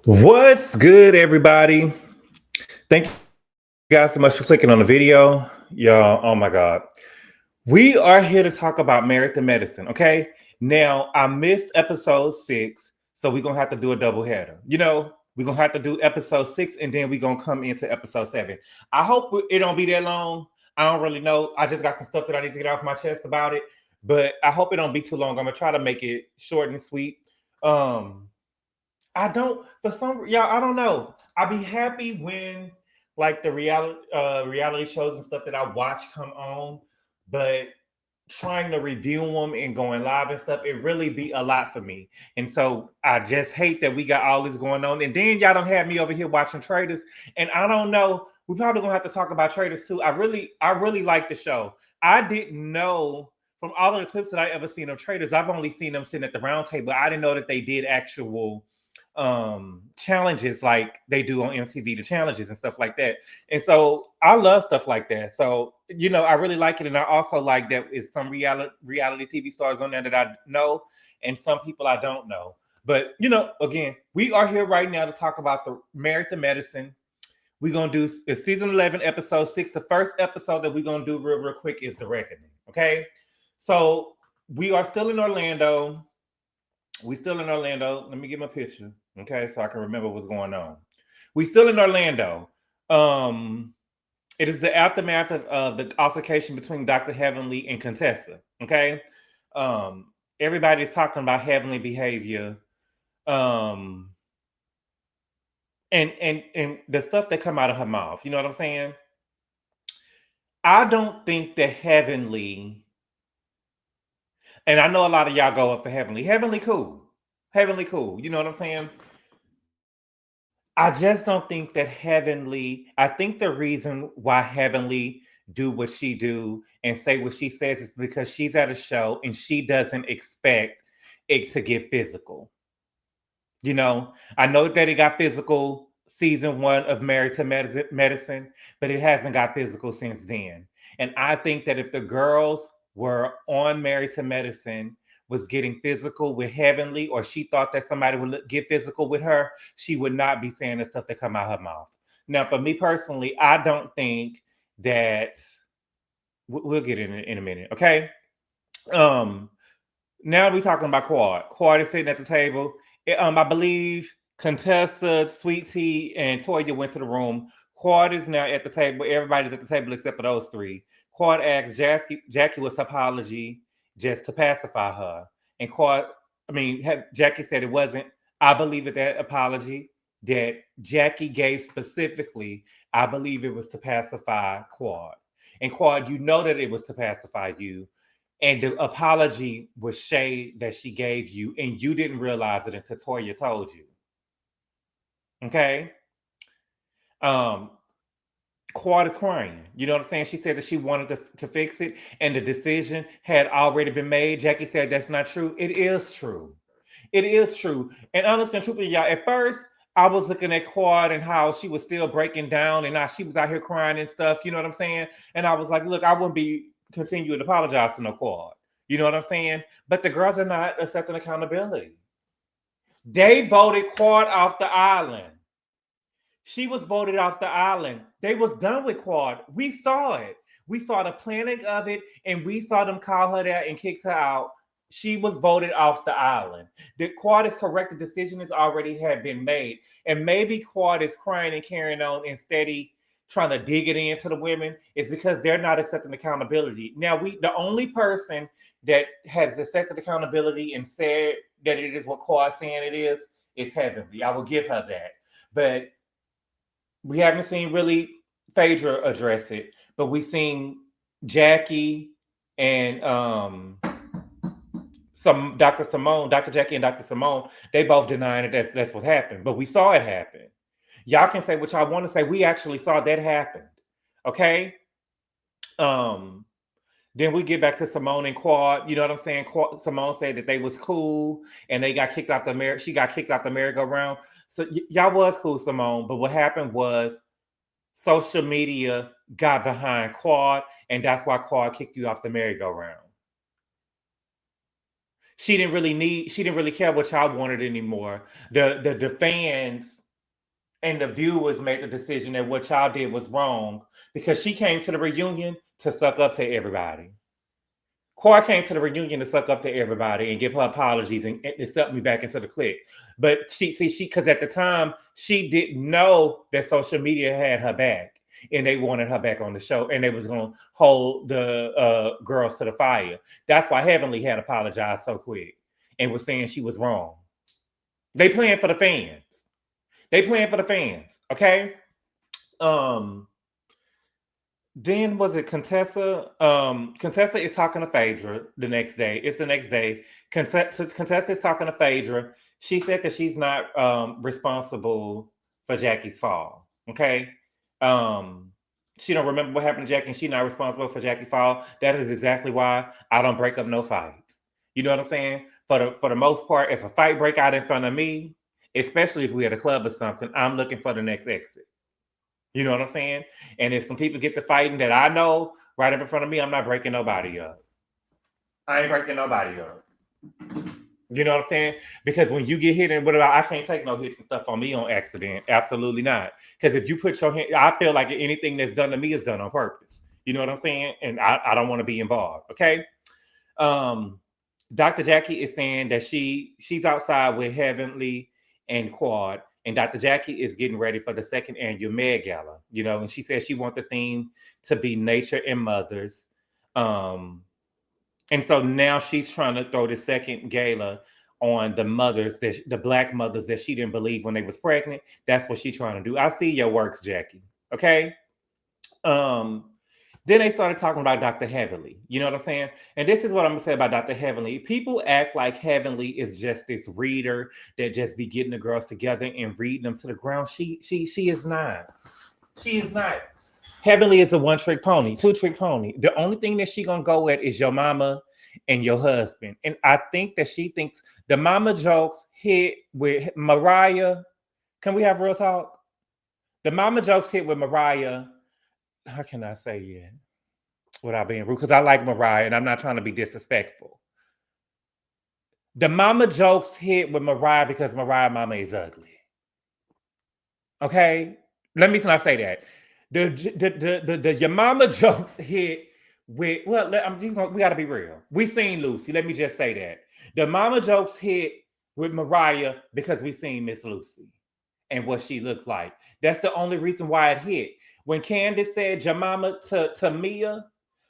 What's good, everybody? Thank you guys so much for clicking on the video. Y'all, oh my God. We are here to talk about Married to Medicine, okay? Now, I missed episode 6, so we're going to have to do a double header. We're going to have to do episode 6, and then we're going to come into episode 7. I hope it don't be that long. I don't really know. I just got some stuff that I need to get off my chest about it, but I hope it don't be too long. I'm going to try to make it short and sweet. I don't for some y'all. I don't know. I'll be happy when like the reality shows and stuff that I watch come on, but trying to review them and going live and stuff, it really be a lot for me. And so I just hate that we got all this going on. And then y'all don't have me over here watching Traders. And I don't know. We probably gonna have to talk about Traders too. I really like the show. I didn't know from all of the clips that I ever seen of Traders. I've only seen them sitting at the round table. I didn't know that they did actual challenges like they do on MTV, the challenges and stuff like that. And so I love stuff like that. So I really like it, and I also like that it's some reality TV stars on there that I know, and some people I don't know. But again, we are here right now to talk about the Married to Medicine. We're gonna do season 11, episode 6. The first episode that we're gonna do real quick is The Reckoning. Okay, so we are still in Orlando. Let me get my picture, okay, so I can remember what's going on. We still in Orlando. It is the aftermath of the altercation between Dr. Heavenly and Contessa. Okay. Everybody's talking about Heavenly behavior. And the stuff that come out of her mouth. You know what I'm saying? I don't think that Heavenly, and I know a lot of y'all go up for Heavenly. Heavenly cool. Heavenly cool. You know what I'm saying? I just don't think that Heavenly, I think the reason why Heavenly do what she do and say what she says is because she's at a show and she doesn't expect it to get physical. I know that it got physical season 1 of Married to Medicine, but it hasn't got physical since then. And I think that if the girls were on Married to Medicine, was getting physical with Heavenly, or she thought that somebody would get physical with her, she would not be saying the stuff that come out her mouth. Now, for me personally, I don't think that we'll get in a minute. Okay. Now we're talking about Quad. Quad is sitting at the table. I believe Contessa, Sweet Tea, and Toya went to the room. Quad is now at the table. Everybody's at the table except for those three. Quad asked Jackie what's her apology just to pacify her. And Jackie said it wasn't. I believe that apology that Jackie gave specifically, I believe it was to pacify Quad. And Quad, you know that it was to pacify you. And the apology was shade that she gave you, and you didn't realize it until Toya told you. Okay? Quad is crying. You know what I'm saying? She said that she wanted to fix it, and the decision had already been made. Jackie said that's not true. It is true. It is true. And honestly and truthfully, y'all, at first, I was looking at Quad and how she was still breaking down, and now she was out here crying and stuff. You know what I'm saying? And I was like, look, I wouldn't be continuing to apologize to no Quad. You know what I'm saying? But the girls are not accepting accountability. They voted Quad off the island. She was voted off the island. They was done with Quad. We saw it. We saw the planning of it, and we saw them call her there and kicked her out. She was voted off the island. The Quad is correct. The decision has already had been made. And maybe Quad is crying and carrying on and steady trying to dig it into the women is because they're not accepting accountability. Now, the only person that has accepted accountability and said that it is what Quad's saying it is Heavenly. I will give her that. But we haven't seen really Phadera address it, but we've seen Jackie and Dr. Jackie and Dr. Simone, they both denying it that's what happened. But we saw it happen. Y'all can say what y'all want to say. We actually saw that happen. Okay. Then we get back to Simone and Quad. You know what I'm saying? Simone said that they was cool and they got kicked off the she got kicked off the merry-go-round. So y'all was cool, Simone. But what happened was social media got behind Quad, and that's why Quad kicked you off the merry-go-round. She didn't really care what y'all wanted anymore. The fans and the viewers made the decision that what y'all did was wrong because she came to the reunion to suck up to everybody. Cora came to the reunion to suck up to everybody and give her apologies and accept me back into the clique. But because at the time she didn't know that social media had her back and they wanted her back on the show and they was going to hold the girls to the fire. That's why Heavenly had apologized so quick and was saying she was wrong. They playing for the fans. They playing for the fans. Okay. Then was it Contessa? Contessa is talking to Phadera the next day. It's the next day. Contessa is talking to Phadera. She said that she's not responsible for Jackie's fall. Okay. She don't remember what happened to Jackie, and she's not responsible for Jackie's fall. That is exactly why I don't break up no fights. You know what I'm saying? For the most part, if a fight break out in front of me, especially if we at a club or something, I'm looking for the next exit. You know what I'm saying? And if some people get to fighting that I know right up in front of me, I'm not breaking nobody up. I ain't breaking nobody up. You know what I'm saying? Because when you get hit and whatever, I can't take no hits and stuff on me on accident. Absolutely not. Because if you put your hand, I feel like anything that's done to me is done on purpose. You know what I'm saying? And I don't want to be involved. Okay. Dr. Jackie is saying that she's outside with Heavenly and Quad, and Dr. Jackie is getting ready for the second annual Med Gala, you know, and she says she wants the theme to be nature and mothers. And so now she's trying to throw the second gala on the mothers, the Black mothers that she didn't believe when they was pregnant. That's what she's trying to do. I see your works, Jackie. Okay. Then they started talking about Dr. Heavenly. You know what I'm saying? And this is what I'm gonna say about Dr. Heavenly. People act like Heavenly is just this reader that just be getting the girls together and reading them to the ground. She is not. She is not. Heavenly is a one-trick pony, two-trick pony. The only thing that she gonna go at is your mama and your husband. And I think that she thinks the mama jokes hit with Mariah. Can we have real talk? The mama jokes hit with Mariah. How can I say it without being rude? Because I like Mariah and I'm not trying to be disrespectful. The mama jokes hit with Mariah because Mariah mama is ugly. Okay? Let me not say that. The your mama jokes hit with, well, we got to be real. We seen Lucy. Let me just say that. The mama jokes hit with Mariah because we seen Miss Lucy and what she looked like. That's the only reason why it hit. When Candace said your mama to Mia,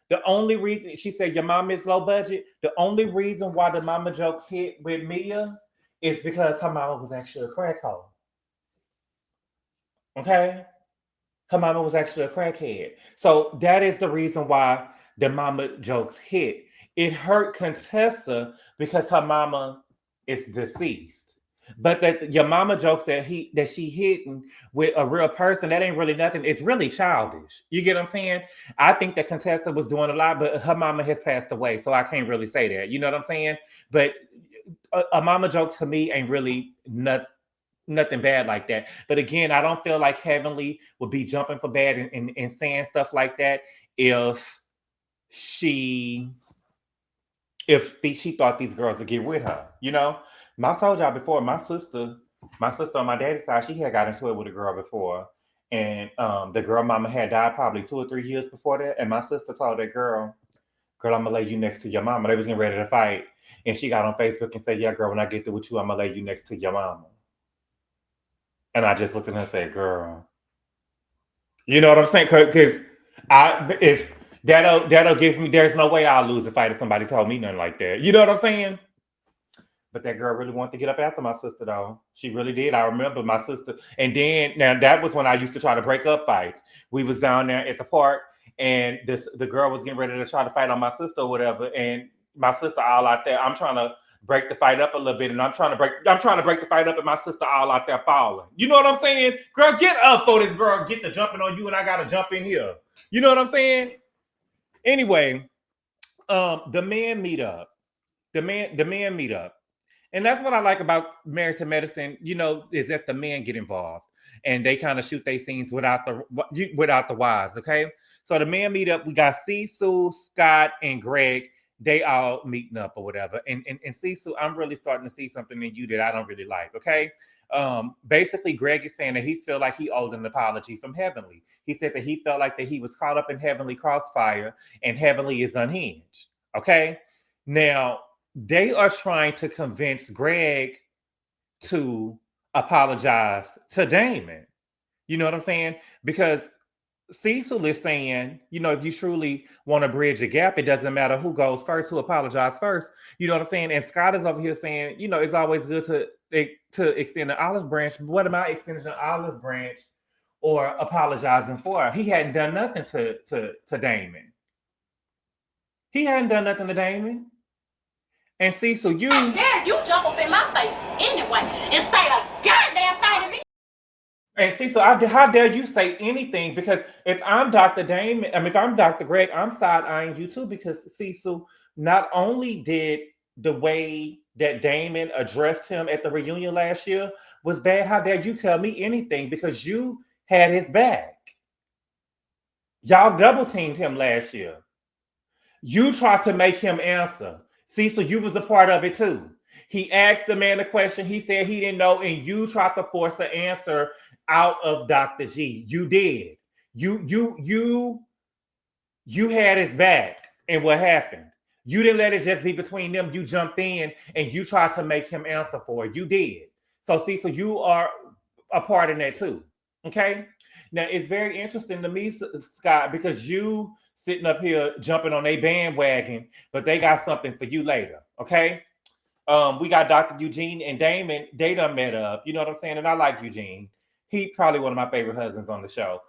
the only reason she said your mama is low budget, the only reason why the mama joke hit with Mia is because her mama was actually a crack hole. Okay? Her mama was actually a crackhead. So that is the reason why the mama jokes hit. It hurt Contessa because her mama is deceased. But that your mama jokes that she hitting with a real person, that ain't really nothing. It's really childish. You get what I'm saying? I think that Contessa was doing a lot, but her mama has passed away, so I can't really say that. You know what I'm saying? But a mama joke to me ain't really nothing bad like that. But again, I don't feel like Heavenly would be jumping for bad and saying stuff like that if she thought these girls would get with her. You know, I told y'all before, my sister on my daddy's side, she had got into it with a girl before. And the girl mama had died probably 2 or 3 years before that. And my sister told that girl, I'm gonna lay you next to your mama. They was getting ready to fight. And she got on Facebook and said, yeah, girl, when I get through with you, I'm gonna lay you next to your mama. And I just looked at her and said, girl, you know what I'm saying? Because if that'll give me, there's no way I'll lose a fight if somebody told me nothing like that. You know what I'm saying? But that girl really wanted to get up after my sister, though. She really did. I remember my sister. And then, now that was when I used to try to break up fights. We was down there at the park, and the girl was getting ready to try to fight on my sister or whatever. And my sister all out there. I'm trying to break the fight up a little bit, and I'm trying to break the fight up, and my sister all out there falling. You know what I'm saying? Girl, get up for this girl. Get the jumping on you, and I gotta jump in here. You know what I'm saying? Anyway, the men meet up. The men meet up. And that's what I like about Married to Medicine, you know, is that the men get involved and they kind of shoot their scenes without the wives, okay? So the men meet up. We got Cecil, Scott, and Greg. they all meeting up or whatever. And Cecil, I'm really starting to see something in you that I don't really like. Okay. Basically, Greg is saying that he felt like he owed an apology from Heavenly. He said that he felt like that he was caught up in Heavenly crossfire and Heavenly is unhinged. Okay. Now, they are trying to convince Greg to apologize to Damon. You know what I'm saying? Because Cecil is saying, if you truly want to bridge a gap, it doesn't matter who goes first, who apologizes first. You know what I'm saying? And Scott is over here saying, it's always good to extend an olive branch. But what am I extending an olive branch or apologizing for? He hadn't done nothing to Damon. He hadn't done nothing to Damon. And Cecil, you jump up in my face anyway and say a goddamn thing to me. And Cecil, how dare you say anything? Because if I'm Dr. Damon, if I'm Dr. Greg, I'm side-eyeing you too. Because Cecil, not only did the way that Damon addressed him at the reunion last year was bad, how dare you tell me anything? Because you had his back. Y'all double teamed him last year. You tried to make him answer. Cecil, you was a part of it too. He asked the man a question. He said he didn't know, and you tried to force an answer out of Dr. G. You did. You had his back. And what happened? You didn't let it just be between them. You jumped in and you tried to make him answer for it. You did. So Cecil, you are a part in that too. Okay? Now it's very interesting to me, Scott, because you sitting up here jumping on a bandwagon, but they got something for you later. Okay? We got Dr. Eugene and Damon. They done met up. You know what I'm saying? And I like Eugene. He probably one of my favorite husbands on the show.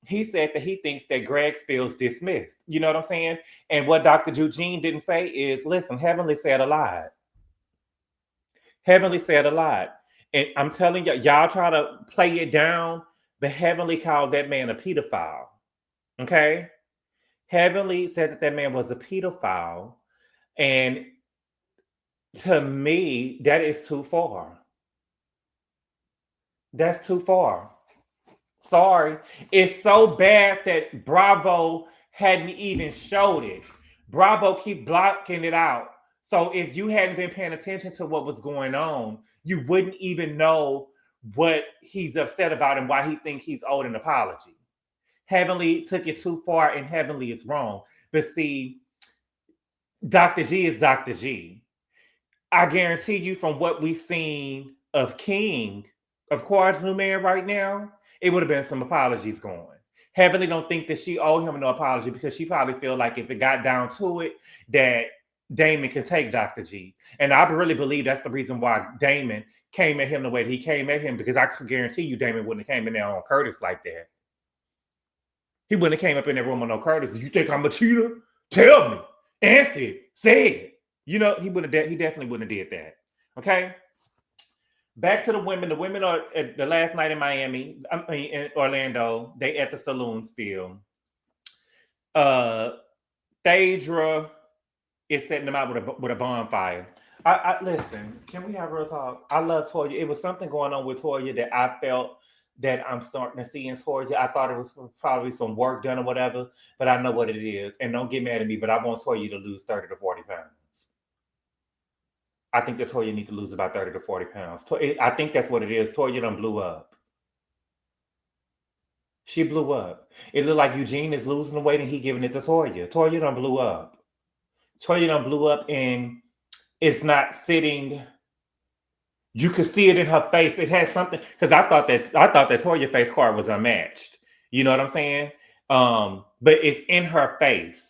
He said that he thinks that Greg feels dismissed. You know what I'm saying? And what Dr. Eugene didn't say is, listen, Heavenly said a lot. Heavenly said a lot. And I'm telling you, y'all try to play it down, but Heavenly called that man a pedophile. Okay? Heavenly said that man was a pedophile. And to me, that is too far. That's too far. Sorry. It's so bad that Bravo hadn't even showed it. Bravo keep blocking it out. So if you hadn't been paying attention to what was going on, you wouldn't even know what he's upset about and why he thinks he's owed an apology. Heavenly took it too far and Heavenly is wrong. But see, Dr. G is Dr. G. I guarantee you from what we've seen of King, of Quad's new man right now, it would have been some apologies going. Heavenly don't think that she owed him no apology because she probably feel like if it got down to it, that Damon can take Dr. G. And I really believe that's the reason why Damon came at him the way that he came at him, because I could guarantee you Damon wouldn't have came in there on Curtis like that. He wouldn't have came up in that room on no Curtis. You think I'm a cheater? Tell me. Answer it. Say it. He definitely wouldn't have did that. Okay? Back to the women. The women are at the last night in Miami, in Orlando. They at the saloon still. Phadera is setting them out with a bonfire. I listen. Can we have real talk? I love Toya. It was something going on with Toya that I felt that I'm starting to see in Toya. I thought it was probably some work done or whatever, but I know what it is. And don't get mad at me, but I want Toya to lose 30 to 40 pounds. I think that Toya needs to lose about 30 to 40 pounds. I think that's what it is. Toya done blew up. She blew up. It looked like Eugene is losing the weight and he giving it to Toya. Toya done blew up. Toya done blew up and it's not sitting. You could see it in her face. It has something, because I thought that Toya face card was unmatched. You know what I'm saying? But it's in her face.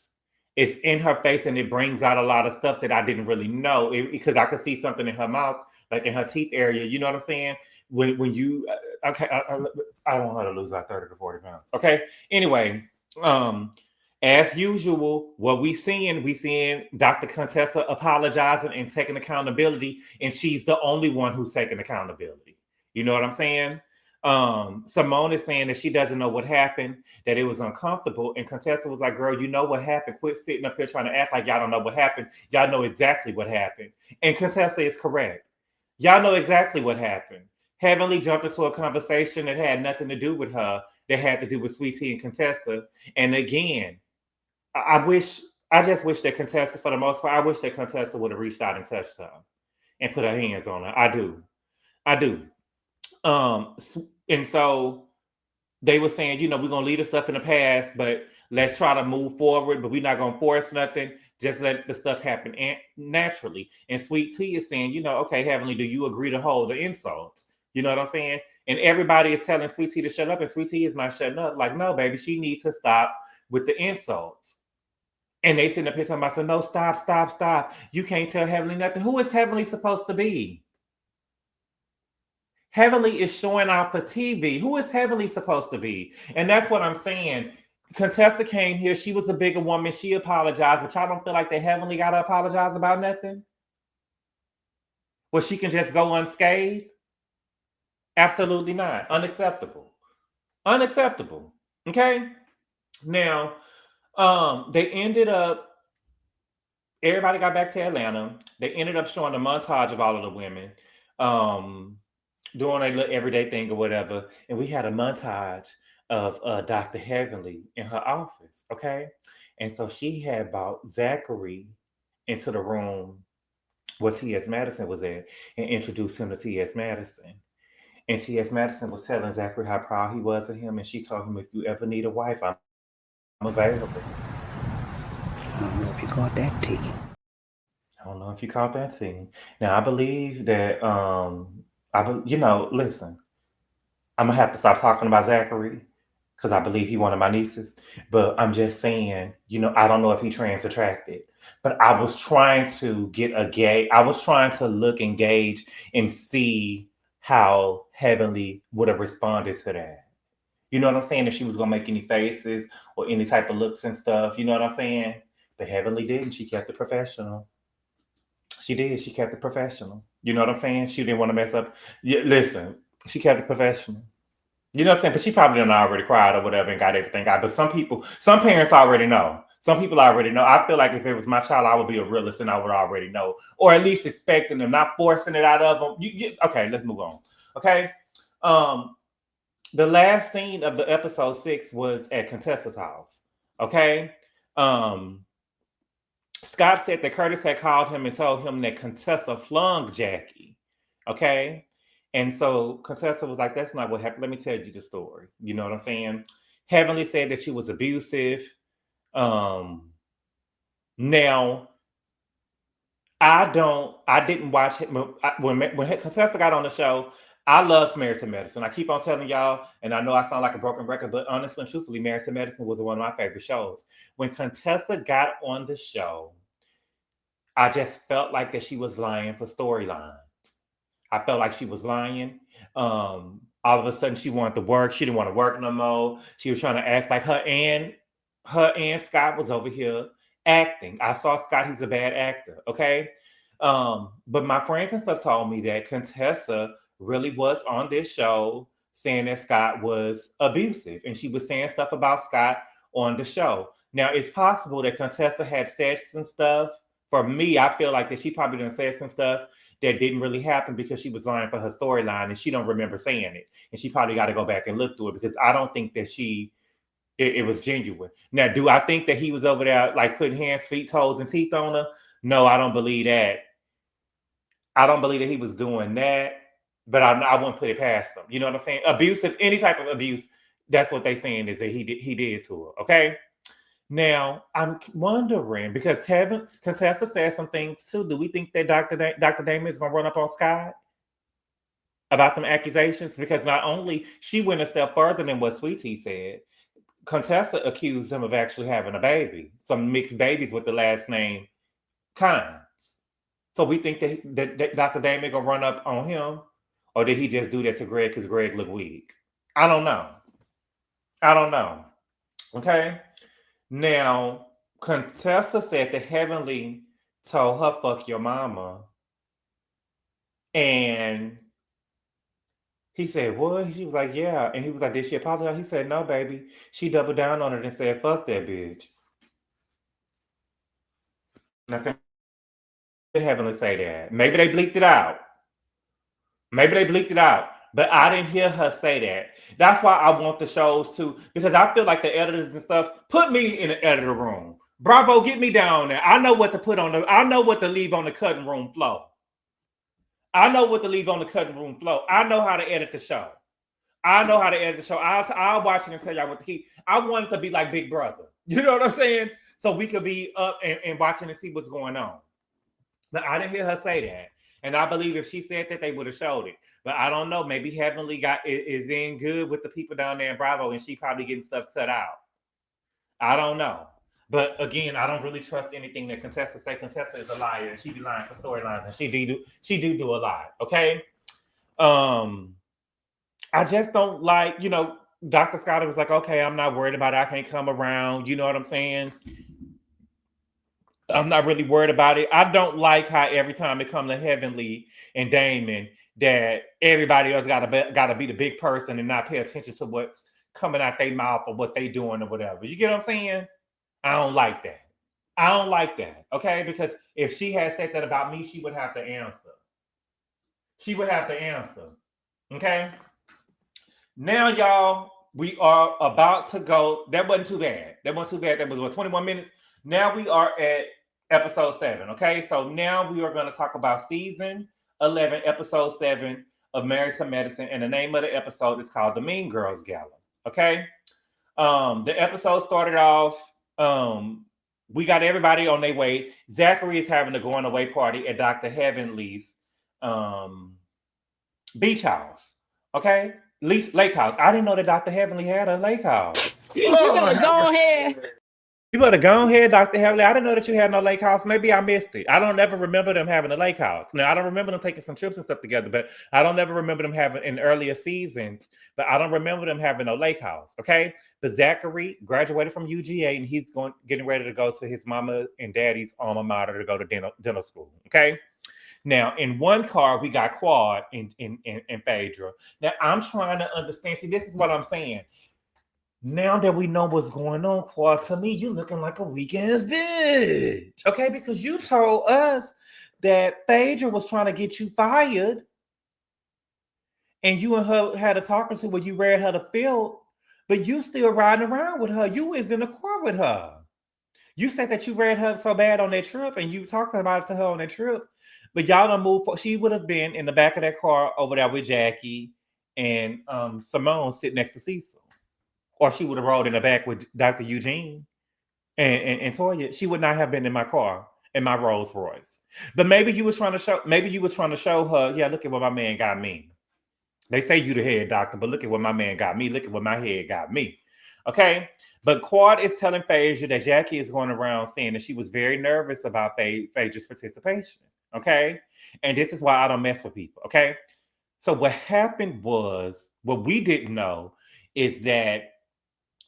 It's in her face, and it brings out a lot of stuff that I didn't really know, because I could see something in her mouth, like in her teeth area. You know what I'm saying? When you okay, I don't want her to lose about 30 to 40 pounds. Okay. Anyway, as usual, what we seeing Dr. Contessa apologizing and taking accountability, and she's the only one who's taking accountability. You know what I'm saying? Simone is saying that she doesn't know what happened, that it was uncomfortable, and Contessa was like, girl, you know what happened. Quit sitting up here trying to act like y'all don't know what happened. Y'all know exactly what happened. And Contessa is correct. Y'all know exactly what happened. Heavenly jumped into a conversation that had nothing to do with her, that had to do with Sweet Tea and Contessa. And again, I wish I just wish that Contessa, for the most part, I wish that Contessa would have reached out and touched her and put her hands on her. I do. I do. And so they were saying, you know, we're gonna leave the stuff in the past, but let's try to move forward. But we're not gonna force nothing. Just let the stuff happen naturally. And Sweet Tea is saying, you know, okay, Heavenly, do you agree to hold the insults? You know what I'm saying? And everybody is telling Sweet Tea to shut up, and Sweet Tea is not shutting up. Like, no, baby, she needs to stop with the insults. And they sitting up here talking about, so no, stop, stop, stop. You can't tell Heavenly nothing. Who is Heavenly supposed to be? Heavenly is showing off for TV. Who is Heavenly supposed to be? And that's what I'm saying. Contessa came here. She was a bigger woman. She apologized, but y'all don't feel like the Heavenly got to apologize about nothing? Well, she can just go unscathed? Absolutely not. Unacceptable. Unacceptable. Okay? Now, they ended up, everybody got back to Atlanta. They ended up showing a montage of all of the women. Doing a little everyday thing or whatever, and we had a montage of Dr. Heavenly in her office, okay? And so she had brought Zachary into the room where T.S. Madison was at and introduced him to T.S. Madison. And T.S. Madison was telling Zachary how proud he was of him, and she told him, if you ever need a wife, I'm available. I don't know if you caught that tea. I don't know if you caught that tea. Now, I believe that, listen, I'm gonna have to stop talking about Zachary because I believe he one of my nieces. But I'm just saying, you know, I don't know if he trans attracted. But I was trying to get a gauge. I was trying to look and gauge and see how Heavenly would have responded to that. You know what I'm saying? If she was gonna make any faces or any type of looks and stuff. You know what I'm saying? But Heavenly didn't. She kept it professional. She did. She kept it professional. You know what I'm saying? She didn't want to mess up. Yeah, listen, she kept it professional. You know what I'm saying? But she probably done already cried or whatever and got everything out. But some parents already know. Some people already know. I feel like if it was my child, I would be a realist and I would already know. Or at least expecting them, not forcing it out of them. Okay, let's move on. Okay. The last scene of the episode 6 was at Contessa's house. Okay. Scott said that Curtis had called him and told him that Contessa flung Jackie. Okay. And so Contessa was like, that's not what happened. Let me tell you the story. You know what I'm saying? Heavenly said that she was abusive. Now, I didn't watch it. When Contessa got on the show, I love Married to Medicine. I keep on telling y'all, and I know I sound like a broken record, but honestly and truthfully, Married to Medicine was one of my favorite shows. When Contessa got on the show, I just felt like that she was lying for storylines. I felt like she was lying. All of a sudden, she wanted to work. She didn't want to work no more. She was trying to act like her and Scott was over here acting. I saw Scott; he's a bad actor. Okay, but my friends and stuff told me that Contessa really was on this show saying that Scott was abusive, and she was saying stuff about Scott on the show. Now, it's possible that Contessa had said some stuff. For me, I feel like that she probably done said some stuff that didn't really happen because she was lying for her storyline and she don't remember saying it. And she probably got to go back and look through it because I don't think that it was genuine. Now, do I think that he was over there like putting hands, feet, toes, and teeth on her? No, I don't believe that. I don't believe that he was doing that, but I wouldn't put it past him. You know what I'm saying? Abusive, any type of abuse, that's what they're saying is that he did to her. Okay. Now, I'm wondering, because Contessa said some things too. Do we think that Dr. Damon is going to run up on Scott about some accusations? Because not only she went a step further than what Sweetie said, Contessa accused him of actually having a baby, some mixed babies with the last name Kynes. So we think that Dr. Damon going to run up on him, or did he just do that to Greg because Greg looked weak? I don't know. Okay. Now, Contessa said that Heavenly told her, fuck your mama. And he said, what? She was like, yeah. And he was like, did she apologize? He said, no, baby. She doubled down on it and said, fuck that bitch. Now, Heavenly say that. Maybe they bleeped it out. But I didn't hear her say that. That's why I want the shows to, because I feel like the editors and stuff put me in the editor room. Bravo, get me down there. I know what to put on I know what to leave on the cutting room floor. I know what to leave on the cutting room floor. I know how to edit the show. I'll watch it and tell y'all what to keep. I want it to be like Big Brother. You know what I'm saying? So we could be up and watching and see what's going on. But I didn't hear her say that. And I believe if she said that, they would have showed it. But I don't know. Maybe Heavenly is in good with the people down there in Bravo, and she probably getting stuff cut out. I don't know. But again, I don't really trust anything that Contessa say. Contessa is a liar, and she be lying for storylines, and she do a lot. Okay. I just don't like, Dr. Scott was like, okay, I'm not worried about it. I can't come around. You know what I'm saying? I'm not really worried about it. I don't like how every time it comes to Heavenly and Damon, that everybody else gotta be the big person and not pay attention to what's coming out their mouth or what they doing or whatever. You get what I'm saying? I don't like that. Okay, because if she had said that about me, she would have to answer. Okay. Now, y'all, we are about to go. That wasn't too bad. That was what, 21 minutes. Now we are at episode 7. Okay, so now we are going to talk about season 11, episode 7 of Married to Medicine, and the name of the episode is called The Mean Girls Gala. Okay, the episode started off. We got everybody on their way. Zachary is having a going away party at Dr. Heavenly's beach house. Okay, lake house. I didn't know that Dr. Heavenly had a lake house. You better go ahead. You better go ahead, Dr. Heavenly. I didn't know that you had no lake house. Maybe I missed it. I don't ever remember them having a lake house. Now, I don't remember them taking some trips and stuff together, but I don't ever remember them having in earlier seasons, but I don't remember them having a lake house, okay? But Zachary graduated from UGA, and he's getting ready to go to his mama and daddy's alma mater to go to dental school, okay? Now, in one car, we got Quad and Phadera. Now, I'm trying to understand. See, this is what I'm saying. Now that we know what's going on, Quad, to me, you looking like a weak-ass bitch. Okay, because you told us that Phadera was trying to get you fired. And you and her had a talking to where you read her the field, but you still riding around with her. You was in the car with her. You said that you read her so bad on that trip, and you talked about it to her on that trip. But y'all don't move for. She would have been in the back of that car over there with Jackie and Simone sitting next to Cecil. Or she would have rolled in the back with Dr. Eugene and Toya. She would not have been in my car, in my Rolls Royce. But maybe you was trying to show her, yeah, look at what my man got me. They say you the head doctor, but look at what my man got me. Look at what my head got me. Okay? But Quad is telling Phadera that Jackie is going around saying that she was very nervous about Phadera's participation. Okay? And this is why I don't mess with people. Okay? So what happened was, what we didn't know is that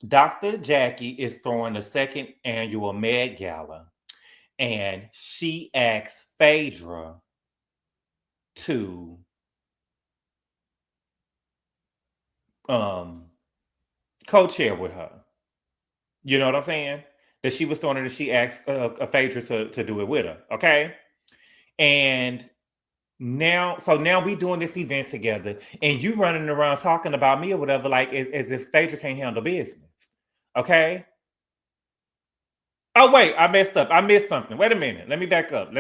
Dr. Jackie is throwing the second annual Med Gala, and she asked Phadera to co-chair with her. You know what I'm saying? That she was throwing it, and she asked Phadera to do it with her. Okay, and now we doing this event together, and you running around talking about me or whatever, like as if Phadera can't handle business. Okay. Oh, wait, I messed up. I missed something. Wait a minute. Let me back up.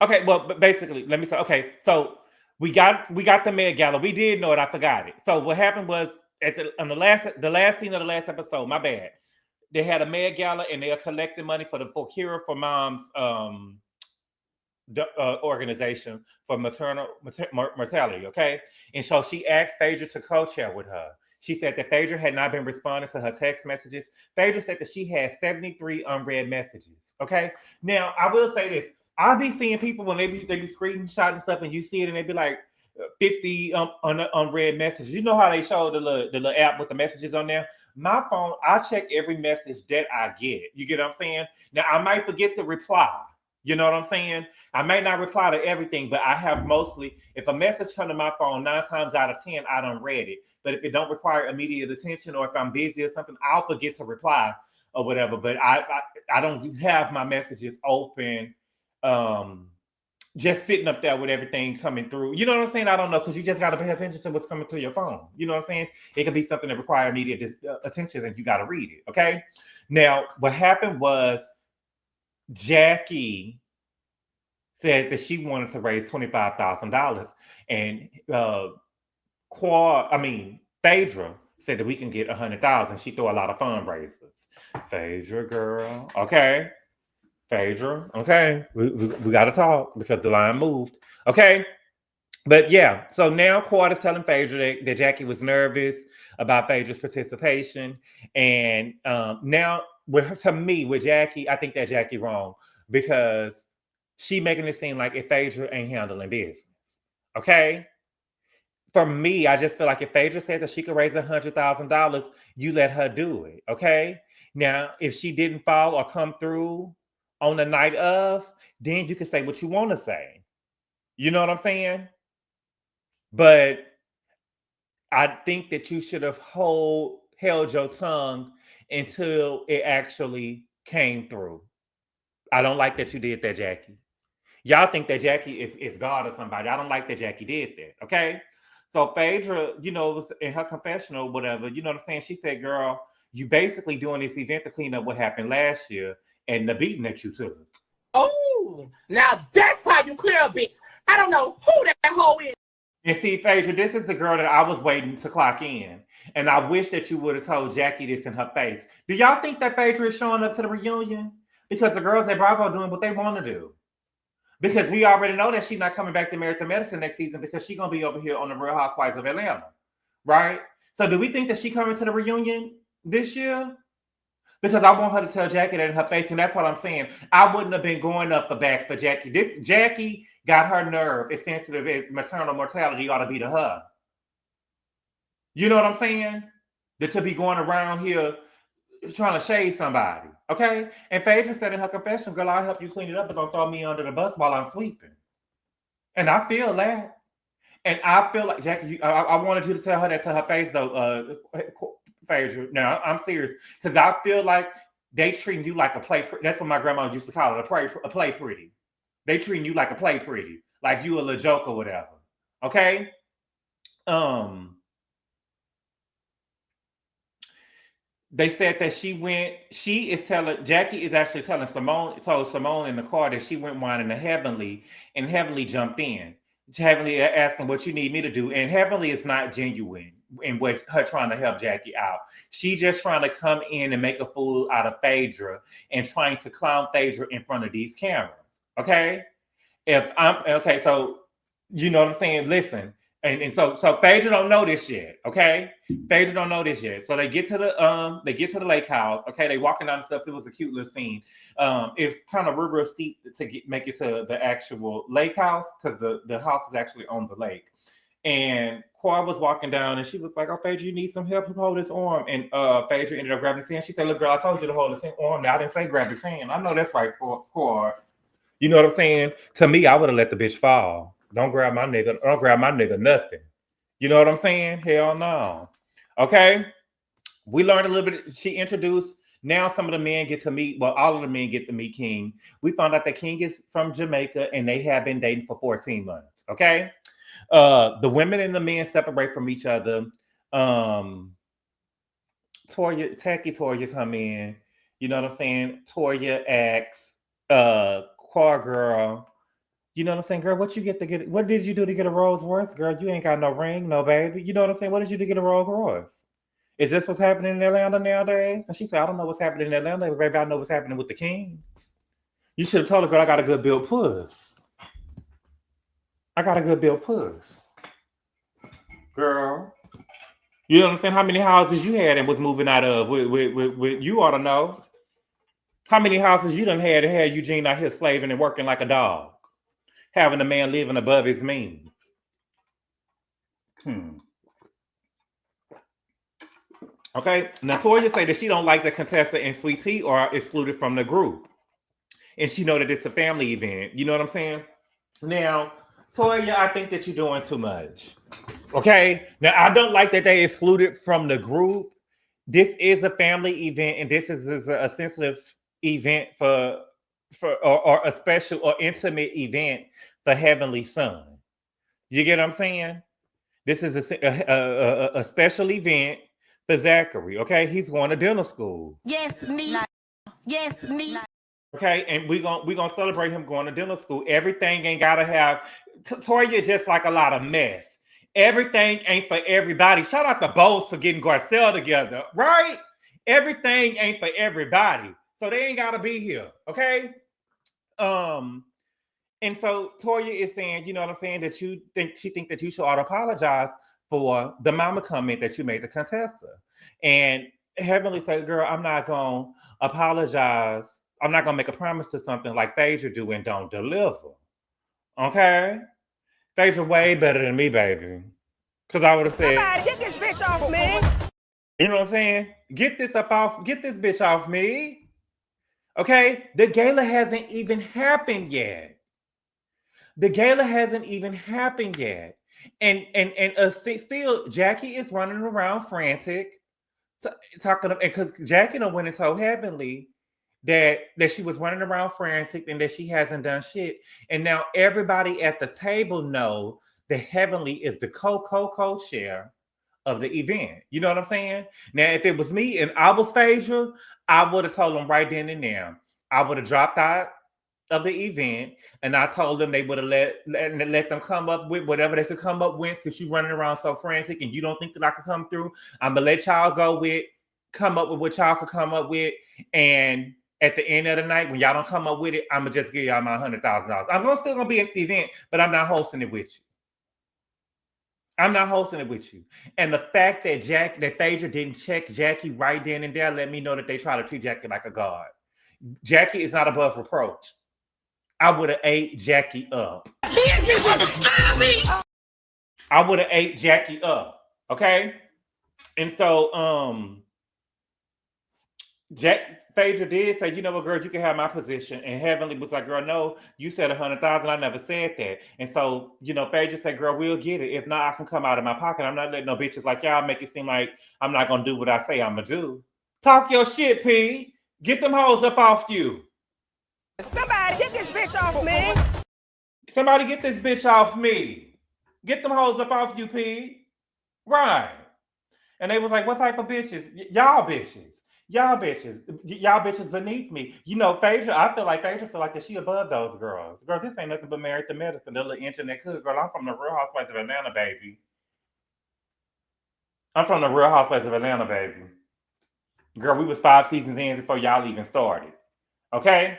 Okay, well, but basically, let me say, okay, so we got the Med Gala. We did know it. I forgot it. So what happened was on the last scene of the last episode, my bad. They had a Med Gala, and they are collecting money for Cure for Mom's organization for maternal mortality, okay? And so she asked Phadera to co-chair with her. She said that Phadera had not been responding to her text messages. Phadera said that she had 73 unread messages, okay? Now, I will say this. I be seeing people when they be screenshotting stuff, and you see it, and they be like 50 unread messages. You know how they show the little app with the messages on there? My phone, I check every message that I get. You get what I'm saying? Now, I might forget to reply. You know what I'm saying? I may not reply to everything, but I have mostly, if a message come to my phone, 9 times out of 10, I don't read it. But if it don't require immediate attention, or if I'm busy or something, I'll forget to reply or whatever. But I don't have my messages open just sitting up there with everything coming through. You know what I'm saying? I don't know, because you just got to pay attention to what's coming through your phone. You know what I'm saying? It could be something that requires immediate attention, and you got to read it. Okay. Now, what happened was Jackie said that she wanted to raise $25,000, and Phadera said that we can get 100,000. She threw a lot of fundraisers. Phadera, girl, okay. Phadera, okay. We got to talk because the line moved. Okay. But yeah, so now Quad is telling Phadera that Jackie was nervous about Phadera's participation. And now, to me, with Jackie, I think that Jackie wrong, because she making it seem like if Phadera ain't handling business. Okay? For me, I just feel like if Phadera said that she could raise $100,000, you let her do it. Okay? Now, if she didn't fall or come through on the night of, then you can say what you want to say. You know what I'm saying? But I think that you should have held your tongue until it actually came through. I don't like that you did that, Jackie. Y'all think that Jackie is God or somebody. I don't like that Jackie did that. Okay. So Phadera, was in her confessional, whatever, you know what I'm saying? She said, girl, you basically doing this event to clean up what happened last year and the beating that you took. Oh, now that's how you clear a bitch. I don't know who that hoe is. And see, Phadera, this is the girl that I was waiting to clock in. And I wish that you would have told Jackie this in her face. Do y'all think that Phadera is showing up to the reunion? Because the girls at Bravo are doing what they want to do. Because we already know that she's not coming back to Marathon Medicine next season, because she's going to be over here on the Real Housewives of Atlanta. Right? So do we think that she's coming to the reunion this year? Because I want her to tell Jackie that in her face, and that's what I'm saying. I wouldn't have been going up the back for Jackie. This Jackie got her nerve as sensitive as maternal mortality ought to be to her. You know what I'm saying? That to be going around here trying to shade somebody, okay? And Phadera said in her confession, girl, I'll help you clean it up, but don't throw me under the bus while I'm sweeping. And I feel that. And I feel like, Jackie, I wanted you to tell her that to her face, though, Phadera. Now, I'm serious, because I feel like they treating you like a play. That's what my grandma used to call it, a play pretty. They treating you like a play pretty, like you a little joke or whatever. Okay? They said that Jackie is actually told Simone in the car that she went whining to Heavenly, and Heavenly jumped in. Heavenly asking what you need me to do, and Heavenly is not genuine in what her trying to help Jackie out. She just trying to come in and make a fool out of Phadera and trying to clown Phadera in front of these cameras. Okay? So you know what I'm saying? Listen. And so Phadera don't know this yet, okay? Phadera don't know this yet. So they get to the lake house, okay? They walking down the steps. It was a cute little scene. It's kind of real steep to make it to the actual lake house, because the house is actually on the lake. And Quad was walking down, and she was like, "Oh, Phadera, you need some help? Hold his arm." And Phadera ended up grabbing his hand. She said, "Look, girl, I told you to hold his arm. Now I didn't say grab his hand. I know that's right, Quad. You know what I'm saying? To me, I would have let the bitch fall. Don't grab my nigga nothing. You know what I'm saying? Hell no. Okay. We learned a little bit. She introduced, now some of the men get to meet, well, all of the men get to meet King. We found out that King is from Jamaica, and they have been dating for 14 months. Okay. The women and the men separate from each other. Toya come in. You know what I'm saying? Toya asks, Quar girl, you know what I'm saying, girl? What did you do to get a Rolls Royce, girl? You ain't got no ring, no baby. You know what I'm saying? What did you do to get a Rolls Royce? Is this what's happening in Atlanta nowadays? And she said, I don't know what's happening in Atlanta, but baby, I know what's happening with the Kings. You should have told her, girl, I got a good built puss. I got a good built puss. Girl. You know what I'm saying? How many houses you had and was moving out of? You ought to know. How many houses you done had and had Eugene out here slaving and working like a dog? Having a man living above his means. Okay. Now Toya say that she don't like the Contessa and Sweet Tea are excluded from the group. And she know that it's a family event. You know what I'm saying? Now, Toya, I think that you're doing too much. Okay. Now, I don't like that they excluded from the group. This is a family event, and this is a sensitive event or a special or intimate event the Heavenly Son. You get what I'm saying? This is a special event for Zachary. Okay, he's going to dental school. Yes, niece. Yes, niece. Okay, and we gonna celebrate him going to dental school. Everything ain't gotta have. Toya just like a lot of mess. Everything ain't for everybody. Shout out to Bose for getting Garcelle together, right? Everything ain't for everybody, so they ain't gotta be here. Okay. And so Toya is saying, you know what I'm saying, that she think that you should apologize for the mama comment that you made to Contessa. And Heavenly said, girl, I'm not gonna apologize. I'm not gonna make a promise to something like Phadera do and don't deliver. Okay? Phadera way better than me, baby. Cause I would have said, Somebody get this bitch off me. you know what I'm saying? Get this bitch off me. Okay? The gala hasn't even happened yet. The gala hasn't even happened yet. And still Jackie is running around frantic, talking, because Jackie went and told Heavenly that she was running around frantic and that she hasn't done shit. And now everybody at the table know that Heavenly is the co-chair of the event. You know what I'm saying? Now, if it was me and I was Phadera, I would have told them right then and there. I would have dropped out of the event, and I told them they would have let them come up with whatever they could come up with. Since you running around so frantic and you don't think that I could come through, I'm gonna let y'all come up with what y'all could come up with. And at the end of the night, when y'all don't come up with it, I'm gonna just give y'all my $100,000. I'm still gonna be at the event, but I'm not hosting it with you. I'm not hosting it with you. And the fact that Phadera didn't check Jackie right then and there let me know that they try to treat Jackie like a god. Jackie is not above reproach. I would have ate Jackie up. I would have ate Jackie up. Okay? And so Phadera did say, you know what, girl, you can have my position. And Heavenly was like, girl, no, you said 100,000. I never said that. And so, you know, Phadera said, girl, we'll get it. If not, I can come out of my pocket. I'm not letting no bitches like y'all make it seem like I'm not gonna do what I say I'm gonna do. Talk your shit, P. Get them hoes up off you. Somebody get this bitch off me. Somebody get this bitch off me. Get them hoes up off you, P. Right. And they was like, what type of bitches? Y'all bitches. Y'all bitches beneath me. You know, Phadera, I feel like that she above those girls. Girl, this ain't nothing but Married to Medicine. The little internet could. Girl, I'm from the Real Housewives of Atlanta, baby. I'm from the Real Housewives of Atlanta, baby. Girl, we was 5 seasons in before y'all even started. Okay?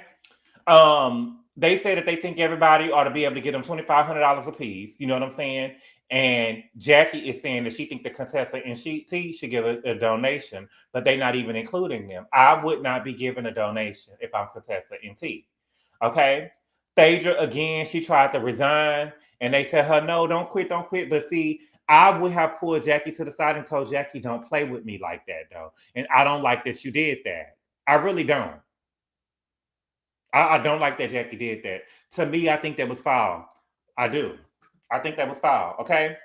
They say that they think everybody ought to be able to get them $2,500 a piece. You know what I'm saying? And Jackie is saying that she thinks that Contessa and T should give a donation, but they're not even including them. I would not be giving a donation if I'm Contessa and T. Okay? Phadera, again, she tried to resign, and they said her, no, don't quit. But see, I would have pulled Jackie to the side and told Jackie, don't play with me like that, though. And I don't like that you did that. I really don't. I don't like that Jackie did that. To me, I think that was foul. I do. I think that was foul. Okay.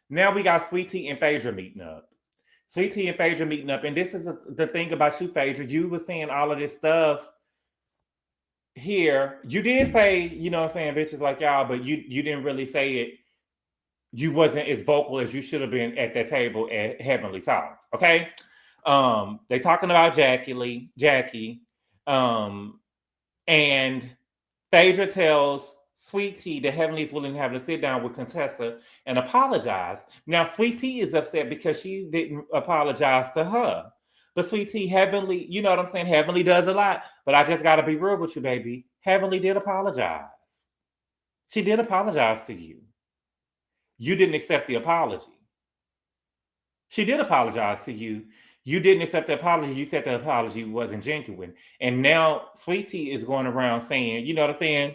Now we got Sweet Tea and Phadera meeting up. Sweet Tea and Phadera meeting up. And this is the thing about you, Phadera. You were saying all of this stuff here. You did say, you know what I'm saying, bitches like y'all, but you didn't really say it. You wasn't as vocal as you should have been at that table at Heavenly's house. Okay. They talking about Jackie. And Phadera tells Sweet Tea that Heavenly is willing to have to sit down with Contessa and apologize. Now, Sweet Tea is upset because she didn't apologize to her. But Sweet Tea, Heavenly, you know what I'm saying? Heavenly does a lot. But I just got to be real with you, baby. Heavenly did apologize. She did apologize to you. You didn't accept the apology. She did apologize to you. You didn't accept the apology. You said the apology wasn't genuine. And now Sweet Tea is going around saying, you know what I'm saying?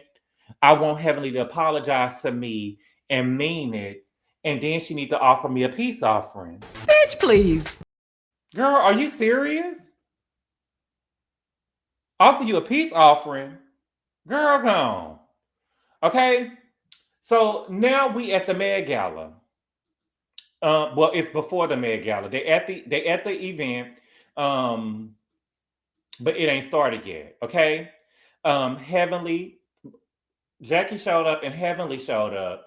I want Heavenly to apologize to me and mean it. And then she needs to offer me a peace offering. Bitch, please. Girl, are you serious? Offer you a peace offering? Girl, gone. Okay? So now we at the Med Gala. Well, it's before the Med Gala. They at the event, but it ain't started yet. Okay, Heavenly Jackie showed up and Heavenly showed up.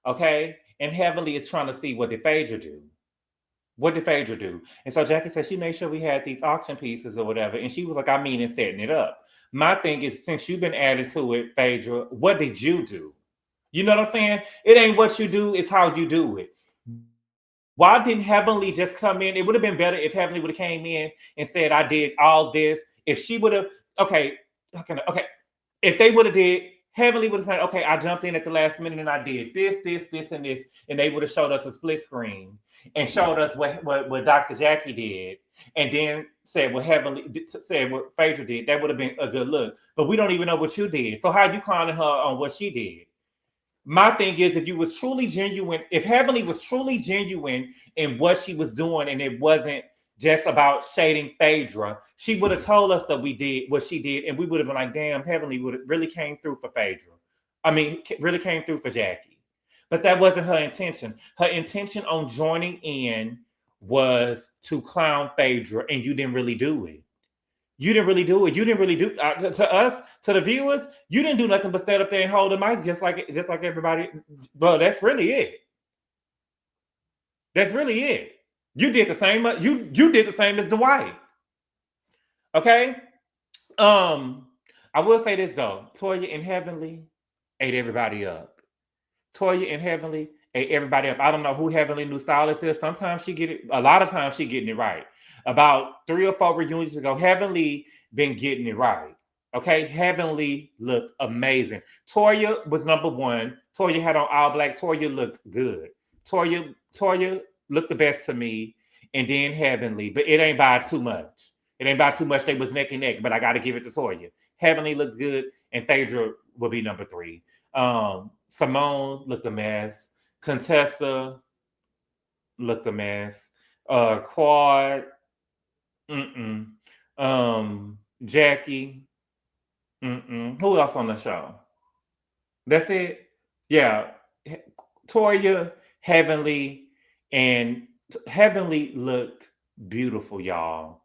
Okay? And Heavenly is trying to see what did Phaedra do. What did Phaedra do? And so Jackie said she made sure we had these auction pieces or whatever. And she was like, I mean, in setting it up. My thing is, since you've been added to it, Phaedra, what did you do? You know what I'm saying? It ain't what you do, it's how you do it. Why didn't Heavenly just come in? It would have been better if Heavenly would have came in and said, I did all this. If she would have, okay, okay. If they would have did, Heavenly would have said, okay, I jumped in at the last minute and I did this, and this, and they would have showed us a split screen and showed us what Dr. Jackie did, and then said what Phaedra did. That would have been a good look. But we don't even know what you did. So how you clowning her on what she did? My thing is, if you was truly genuine, if Heavenly was truly genuine in what she was doing, and it wasn't just about shading Phaedra, she would have told us that we did what she did, and we would have been like, damn, Heavenly would have really came through for Phaedra. I mean, really came through for Jackie. But that wasn't her intention. Her intention on joining in was to clown Phaedra, and you didn't really do it. You didn't really do it. You didn't really do to us, to the viewers. You didn't do nothing but stand up there and hold the mic just like everybody. Well, that's really it. That's really it. You did the same. You did the same as Dwight. Okay. I will say this though. Toya and Heavenly ate everybody up. Toya and Heavenly ate everybody up. I don't know who Heavenly new stylist is. Sometimes she get it. A lot of times she getting it right. About 3 or 4 reunions ago, Heavenly been getting it right. Okay, Heavenly looked amazing. Toya was number one. Toya had on all black. Toya looked good. Toya looked the best to me, and then Heavenly, but it ain't by too much. It ain't by too much. They was neck and neck, but I got to give it to Toya. Heavenly looked good, and Phadera will be number 3. Simone looked a mess. Contessa looked a mess. Quad. Jackie. Who else on the show? That's it. Yeah, Toya, Heavenly, and Heavenly looked beautiful, y'all.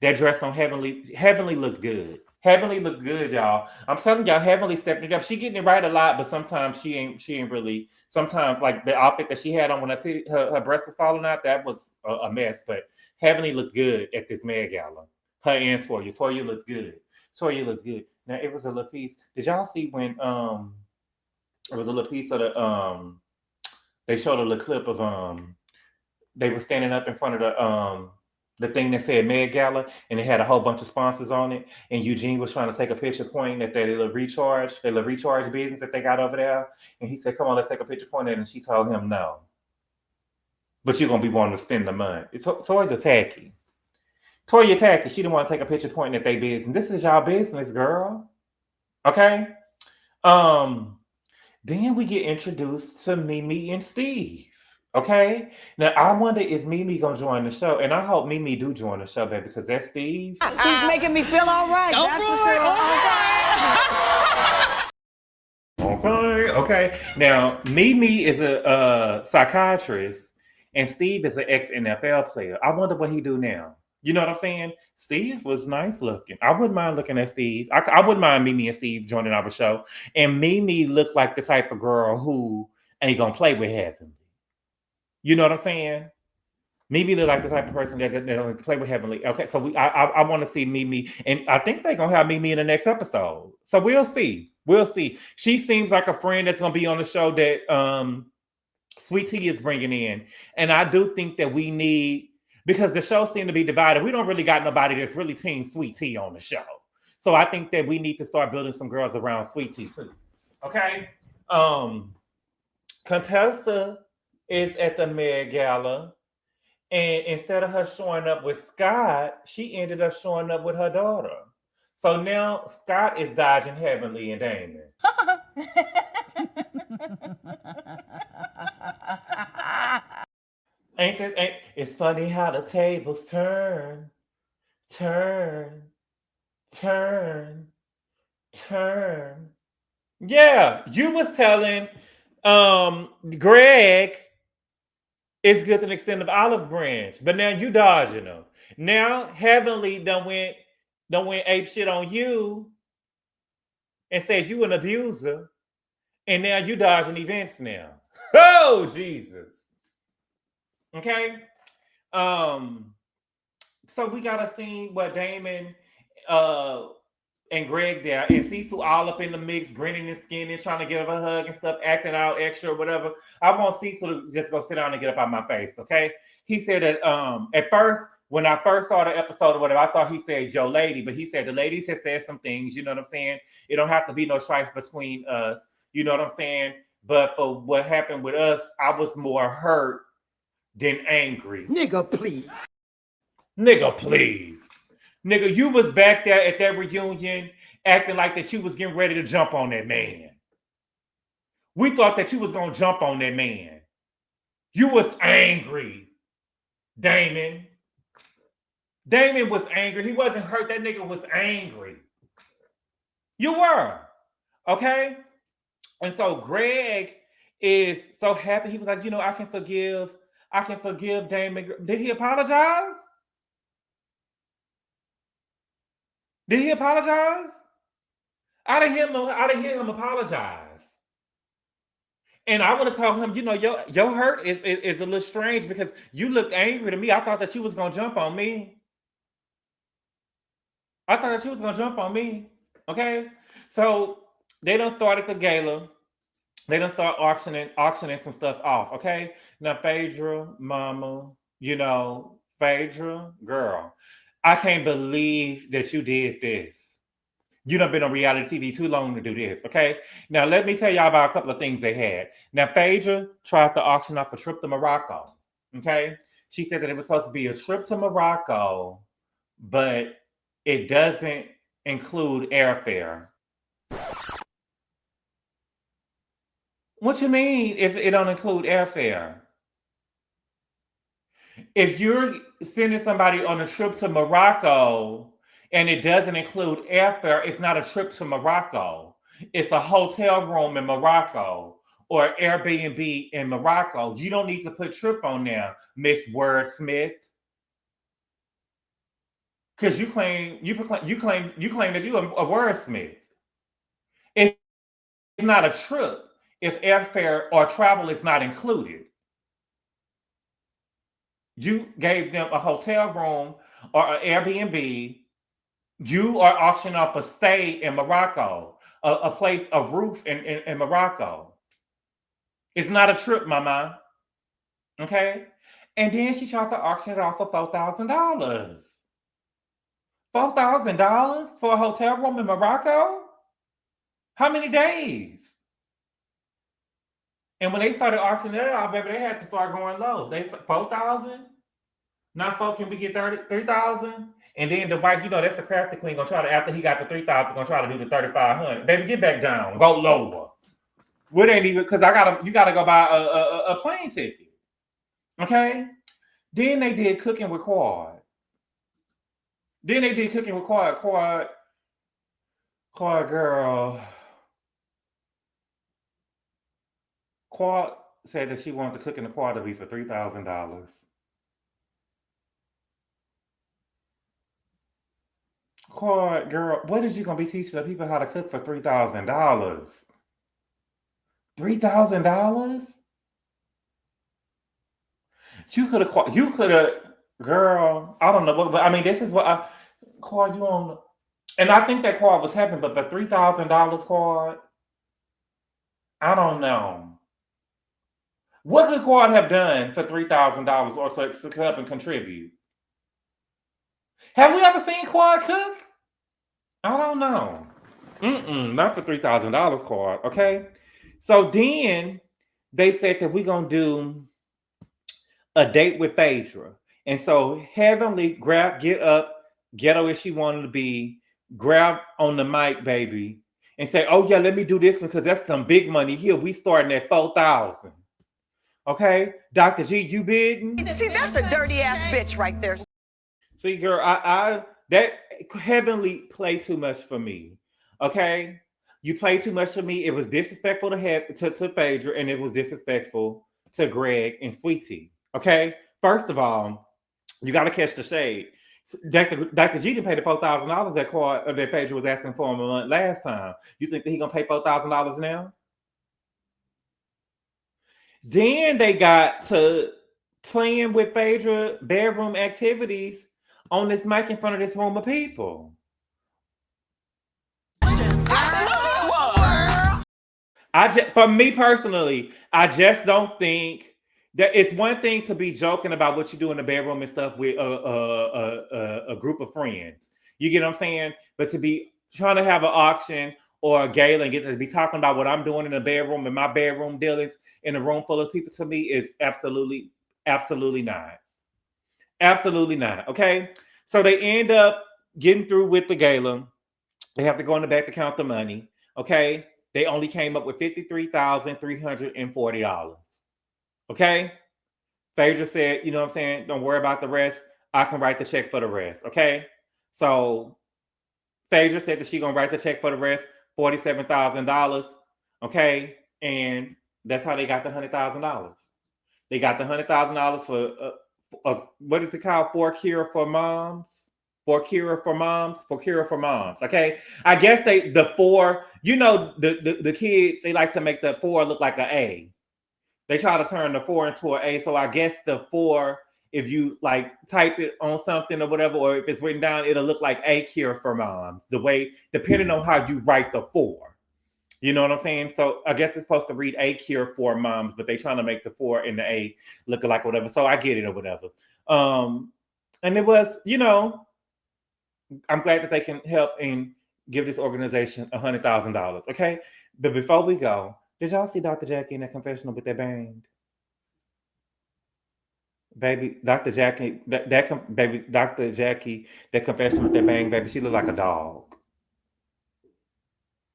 That dress on Heavenly looked good. Heavenly looked good, y'all. I'm telling y'all, Heavenly stepped it up. She getting it right a lot, but sometimes she ain't really. Sometimes, like the outfit that she had on when her breast was falling out, that was a mess. But Heavenly looked good at this Med Gala. Her and Toya. Toya looked good. Toya looked good. Now it was a little piece. Did y'all see when it was a little piece of the they showed a little clip of they were standing up in front of the thing that said Med Gala, and it had a whole bunch of sponsors on it. And Eugene was trying to take a picture pointing at their little recharge business that they got over there. And he said, "Come on, let's take a picture pointing at it." And she told him, "No, but you're gonna be wanting to spend the money." Toya tacky. Toya tacky. She didn't want to take a picture pointing at their business. This is y'all business, girl. Okay. Then we get introduced to Mimi and Steve. Okay. Now I wonder, is Mimi gonna join the show? And I hope Mimi do join the show, baby, because that's Steve. He's making me feel all right. Go That's for for sure. Okay. Now Mimi is a psychiatrist, and Steve is an ex-NFL player. I wonder what he do now. You know what I'm saying? Steve was nice looking. I wouldn't mind looking at Steve. I wouldn't mind Mimi and Steve joining our show. And Mimi looked like the type of girl who ain't gonna play with Heavenly. You know what I'm saying? Mimi look like the type of person that don't play with Heavenly. Okay, so I want to see Mimi, and I think they're gonna have Mimi in the next episode. So we'll see. We'll see. She seems like a friend that's gonna be on the show that Sweet Tea is bringing in, and I do think that we need, because the show seems to be divided. We don't really got nobody that's really team Sweet Tea on the show. So I think that we need to start building some girls around Sweet Tea too. Okay. Contessa is at the Med Gala, and instead of her showing up with Scott, she ended up showing up with her daughter. So now Scott is dodging Heavenly and Damon. It's funny how the tables turn. Yeah, you was telling Greg it's good to an extent of olive branch, but now you dodging them. Now Heavenly done went ape shit on you and said you an abuser. And now you dodging events now. Oh, Jesus. Okay. So we got a scene where Damon and Greg there, and Cecil all up in the mix, grinning and skinning, trying to give her a hug and stuff, acting out extra or whatever. I want Cecil to just go sit down and get up out my face, okay? He said that at first, when I first saw the episode or whatever, I thought he said "yo lady," but he said the ladies had said some things, you know what I'm saying? It don't have to be no strife between us, you know what I'm saying? But for what happened with us, I was more hurt than angry. Nigga, please. Nigga, please. Nigga, you was back there at that reunion acting like that you was getting ready to jump on that man. We thought that you was going to jump on that man. You was angry, Damon. Damon was angry. He wasn't hurt. That nigga was angry. You were. Okay? And so Greg is so happy. He was like, I can forgive Damon. Did he apologize? Did he apologize? I didn't hear him apologize. And I would have told him, your hurt is a little strange because you looked angry to me. I thought that you was gonna jump on me. Okay? So they done started the gala. They done start auctioning some stuff off. Okay. Now Phadera, mama, Phadera, girl. I can't believe that you did this. You done been on reality TV too long to do this, okay? Now, let me tell y'all about a couple of things they had. Now, Phadera tried to auction off a trip to Morocco, okay? She said that it was supposed to be a trip to Morocco, but it doesn't include airfare. What you mean if it don't include airfare? If you're sending somebody on a trip to Morocco and it doesn't include airfare, it's not a trip to Morocco. It's a hotel room in Morocco or Airbnb in Morocco. You don't need to put trip on there, Miss Wordsmith. Because you claim that you're a wordsmith. It's not a trip if airfare or travel is not included. You gave them a hotel room or an Airbnb. You are auctioning off a stay in Morocco, a place, a roof in Morocco. It's not a trip, mama. Okay? And then she tried to auction it off for $4,000. $4,000 for a hotel room in Morocco? How many days? And when they started auctioning it off, baby, they had to start going low. They said, 4,000? Not 4, can we get 3,000? And then the wife, that's a crafty queen gonna try to, after he got the 3,000, gonna try to do the 3,500. Baby, get back down. Go lower. It ain't even, because you gotta go buy a plane ticket. Okay? Then they did cooking with Quad. Quad girl. Quad said that she wanted the cooking the Quad to be for $3,000. Quad girl, what is you gonna be teaching the people how to cook for $3,000? $3,000? You could have, girl. I don't know what, but I mean, this is what Quad, you on, and I think that Quad was happy, but the $3,000 Quad, I don't know. What could Quad have done for $3,000 or to help and contribute? Have we ever seen Quad cook? I don't know. Not for $3,000 Quad, okay? So then they said that we're going to do a date with Phadera. And so Heavenly get up, ghetto as she wanted to be, grab on the mic, baby, and say, oh yeah, let me do this because that's some big money here. We starting at 4,000. Okay? Dr. G, you bidding? See, that's a dirty ass bitch right there. See, girl, that Heavenly played too much for me. Okay? You played too much for me. It was disrespectful to Phadera, and it was disrespectful to Greg and Sweetie. Okay? First of all, you got to catch the shade. Dr. G didn't pay the $4,000 that Phadera was asking for him a month last time. You think that he gonna pay $4,000 now? Then they got to playing with Phadera bedroom activities on this mic in front of this room of people. For me personally, I just don't think that it's one thing to be joking about what you do in the bedroom and stuff with a group of friends. You get what I'm saying? But to be trying to have an auction or a gala and get to be talking about what I'm doing in the bedroom and my bedroom dealings in a room full of people, to me is absolutely not. Absolutely not. Okay. So they end up getting through with the gala. They have to go in the back to count the money. Okay. They only came up with $53,340. Okay. Phadera said, you know what I'm saying? Don't worry about the rest. I can write the check for the rest. Okay. So Phadera said that she's going to write the check for the rest, $47,000. Okay. And that's how they got the $100,000. They got the $100,000 for, what is it called? For Cure for Moms. For Cure for Moms. Okay. I guess the four, the kids, they like to make the four look like an A. They try to turn the four into an A. So I guess the four, if you like type it on something or whatever, or if it's written down, it'll look like A Cure for Moms. The way, depending on how you write the four. You know what I'm saying? So I guess it's supposed to read A Cure for Moms, but they trying to make the four and the A look like whatever. So I get it or whatever. And it was, I'm glad that they can help and give this organization $100,000. Okay. But before we go, did y'all see Dr. Jackie in that confessional with that bang? Baby, Dr. Jackie, Dr. Jackie, that confession with that bang, baby, she looked like a dog.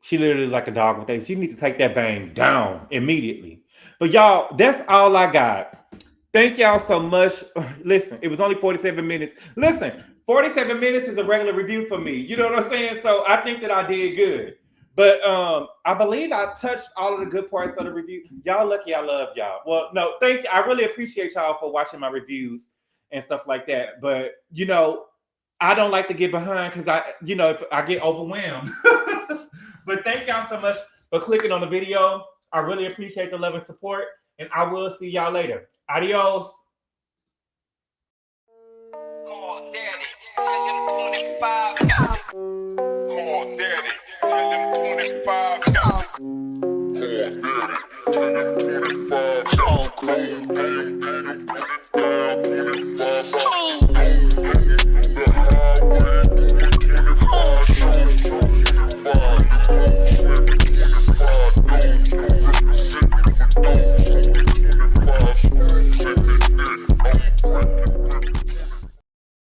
She literally like a dog with that. She needs to take that bang down immediately. But y'all, that's all I got. Thank y'all so much. Listen, it was only 47 minutes. Listen, 47 minutes is a regular review for me. You know what I'm saying? So I think that I did good. But I believe I touched all of the good parts of the review. Y'all lucky, I love y'all. Well, no, thank you. I really appreciate y'all for watching my reviews and stuff like that. But, I don't like to get behind because if I get overwhelmed. But thank y'all so much for clicking on the video. I really appreciate the love and support. And I will see y'all later. Adios. Call daddy, tell him 25 got it. Call daddy, tell him 25 got it. Call daddy, tell him 25 got it.